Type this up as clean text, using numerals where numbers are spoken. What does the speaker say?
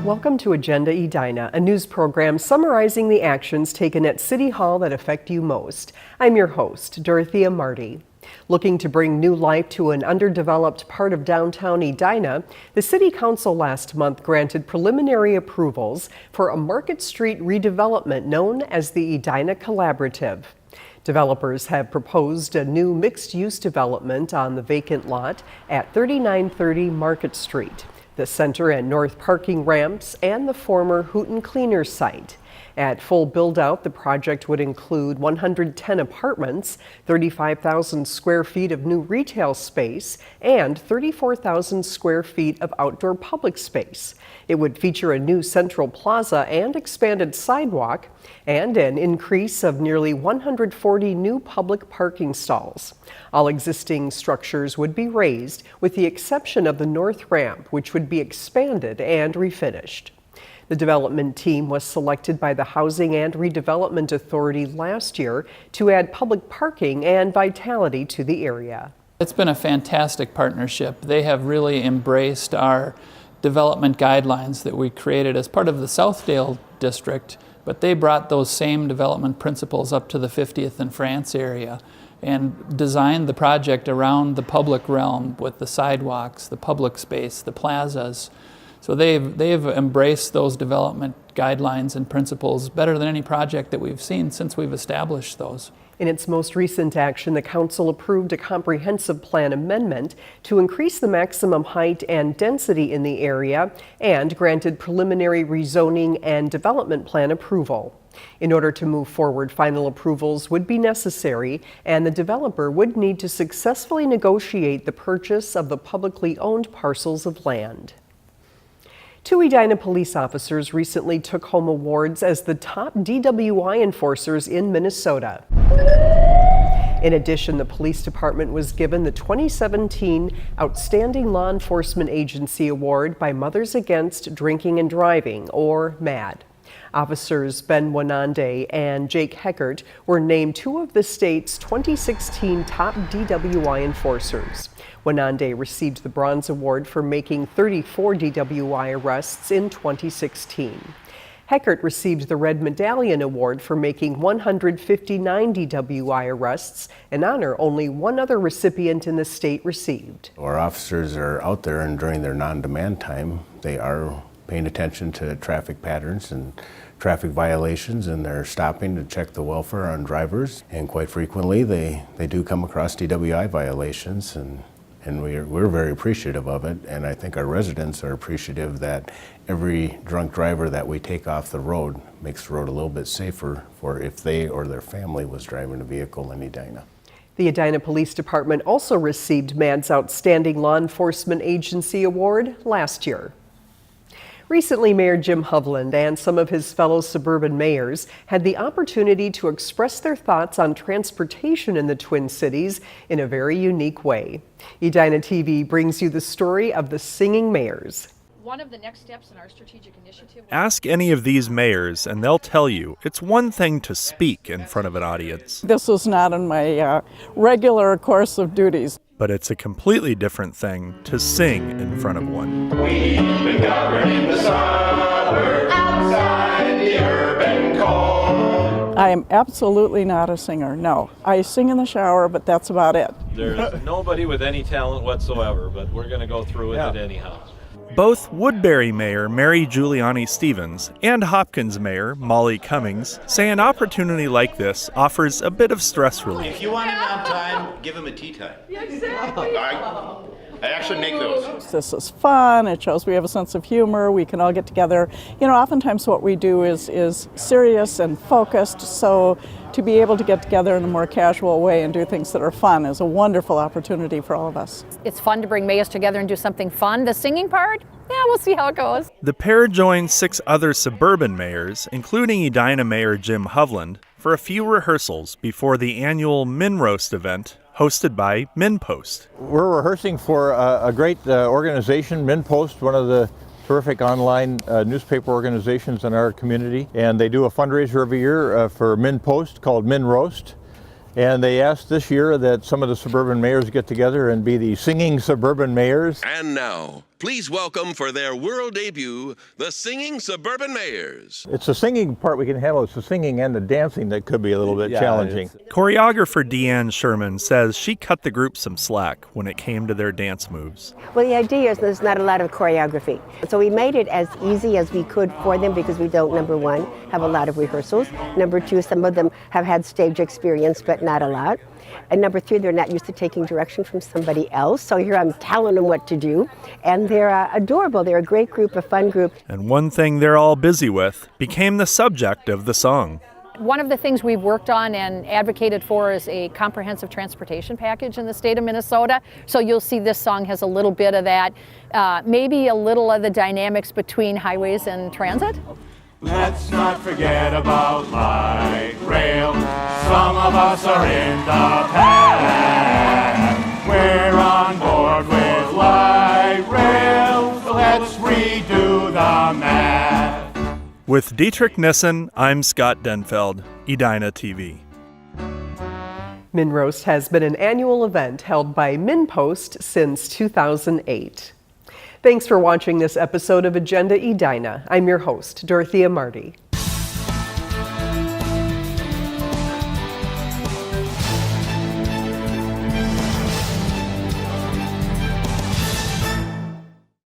Welcome to Agenda Edina, a news program summarizing the actions taken at City Hall that affect you most. I'm your host, Dorothea Marty. Looking to bring new life to an underdeveloped part of downtown Edina, the City Council last month granted preliminary approvals for a Market Street redevelopment known as the Edina Collaborative. Developers have proposed a new mixed-use development on the vacant lot at 3930 Market Street, the center and north parking ramps, and the former Hooten Cleaners site. At full build-out, the project would include 110 apartments, 35,000 square feet of new retail space, and 34,000 square feet of outdoor public space. It would feature a new central plaza and expanded sidewalk, and an increase of nearly 140 new public parking stalls. All existing structures would be raised, with the exception of the north ramp, which would be expanded and refinished. The development team was selected by the Housing and Redevelopment Authority last year to add public parking and vitality to the area. It's been a fantastic partnership. They have really embraced our development guidelines that we created as part of the Southdale district, but they brought those same development principles up to the 50th and France area and designed the project around the public realm with the sidewalks, the public space, the plazas. So they've embraced those development guidelines and principles better than any project that we've seen since we've established those. In its most recent action, the Council approved a comprehensive plan amendment to increase the maximum height and density in the area and granted preliminary rezoning and development plan approval. In order to move forward, final approvals would be necessary, and the developer would need to successfully negotiate the purchase of the publicly owned parcels of land. Two Edina police officers recently took home awards as the top DWI enforcers in Minnesota. In addition, the police department was given the 2017 Outstanding Law Enforcement Agency Award by Mothers Against Drinking and Driving, or MADD. Officers Ben Wanande and Jake Heckert were named two of the state's 2016 top DWI enforcers. Wanande received the Bronze Award for making 34 DWI arrests in 2016. Heckert received the Red Medallion Award for making 159 DWI arrests, an honor only one other recipient in the state received. Our officers are out there, and during their non-demand time, they are paying attention to traffic patterns and traffic violations, and they're stopping to check the welfare on drivers. And quite frequently, they do come across DWI violations, and we're very appreciative of it. And I think our residents are appreciative that every drunk driver that we take off the road makes the road a little bit safer for if they or their family was driving a vehicle in Edina. The Edina Police Department also received MADD's Outstanding Law Enforcement Agency Award last year. Recently, Mayor Jim Hovland and some of his fellow suburban mayors had the opportunity to express their thoughts on transportation in the Twin Cities in a very unique way. Edina TV brings you the story of the Singing Mayors. One of the next steps in our strategic initiative. Ask any of these mayors and they'll tell you it's one thing to speak in front of an audience. This was not in my regular course of duties. But it's a completely different thing to sing in front of one. We've been governing the suburbs outside the urban core. I am absolutely not a singer, no. I sing in the shower, but that's about it. There's nobody with any talent whatsoever, but we're going to go through with it anyhow. Both Woodbury Mayor Mary Giuliani Stevens and Hopkins Mayor Molly Cummings say an opportunity like this offers a bit of stress relief. If you want him on time, give him a tea time. Yeah, exactly. I actually make those. This is fun. It shows we have a sense of humor. We can all get together. You know, oftentimes what we do is serious and focused, so to be able to get together in a more casual way and do things that are fun is a wonderful opportunity for all of us. It's fun to bring mayors together and do something fun. The singing part, yeah, we'll see how it goes. The pair joined 6 other suburban mayors, including Edina Mayor Jim Hovland, for a few rehearsals before the annual MinnRoast event hosted by MinnPost. We're rehearsing for a great organization, MinnPost, one of the terrific online newspaper organizations in our community. And they do a fundraiser every year for MinnPost called MinnRoast. And they asked this year that some of the suburban mayors get together and be the singing suburban mayors. And now, Please welcome for their world debut, the Singing Suburban Mayors. It's the singing part we can handle. It's the singing and the dancing that could be a little bit challenging. Choreographer Deanne Sherman says she cut the group some slack when it came to their dance moves. Well, the idea is there's not a lot of choreography. So we made it as easy as we could for them because we don't, number one, have a lot of rehearsals. Number two, some of them have had stage experience, but not a lot. And number three, they're not used to taking direction from somebody else. So here I'm telling them what to do. And they're adorable. They're a great group, a fun group. And one thing they're all busy with became the subject of the song. One of the things we've worked on and advocated for is a comprehensive transportation package in the state of Minnesota. So you'll see this song has a little bit of that, maybe a little of the dynamics between highways and transit. Let's not forget about light rail. Some of us are in the path. We're on board with light rail. Let's redo the math. With Dietrich Nissen, I'm Scott Denfeld, Edina TV. MinnRoast has been an annual event held by MinnPost since 2008. Thanks for watching this episode of Agenda Edina. I'm your host, Dorothea Marty.